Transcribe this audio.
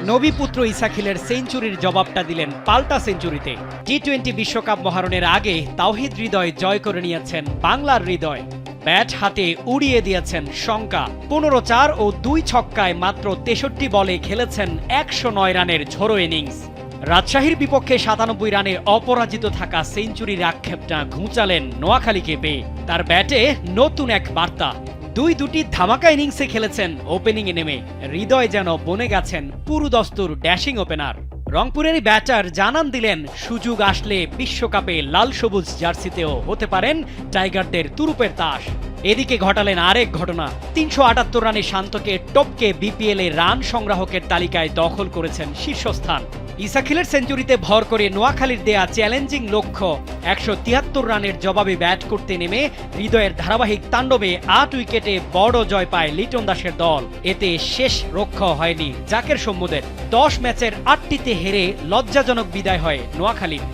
নবীপুত্র ইসাখিলের সেঞ্চুরির জবাবটা দিলেন পাল্টা সেঞ্চুরিতে। টি-20 বিশ্বকাপ মহারণের আগে তাওহিদ হৃদয় জয় করে নিয়েছেন বাংলার হৃদয়। ব্যাট হাতে উড়িয়ে দিয়েছেন শঙ্কা। 15-4 ও 2 ছক্কায় মাত্র 63 বলে খেলেছেন 109 রানের ঝোড়ো ইনিংস। রাজশাহীর বিপক্ষে 97 রানে অপরাজিত থাকা সেঞ্চুরির আক্ষেপটা ঘুঁচালেন নোয়াখালীকে পেয়ে। তার ব্যাটে নতুন এক বার্তা। দুটি ধামাকা ইনিংসে খেলেছেন ওপেনিংয়ে নেমে। হৃদয় যেন বনে গেছেন পুরুদস্তুর ড্যাশিং ওপেনার। রংপুরের ব্যাটার জানান দিলেন সুযোগ আসলে বিশ্বকাপে লাল সবুজ জার্সিতেও হতে পারেন টাইগারদের তুরুপের তাস। এদিকে ঘটালেন আরেক ঘটনা। 378 রানে শান্তকে টপকে বিপিএল এ রান সংগ্রাহকের তালিকায় দখল করেছেন শীর্ষস্থান। ইসাখিলের সেঞ্চুরিতে ভর করে নোয়াখালীর দেয়া চ্যালেঞ্জিং লক্ষ্য 173 রানের জবাবে ব্যাট করতে নেমে হৃদয়ের ধারাবাহিক তাণ্ডবে 8 উইকেটে বড় জয় পায় লিটন দাসের দল। এতে শেষ রক্ষা হয়নি জাকের সম্মুদের। 10 ম্যাচের 8টিতে হেরে লজ্জাজনক বিদায় হয় নোয়াখালীর।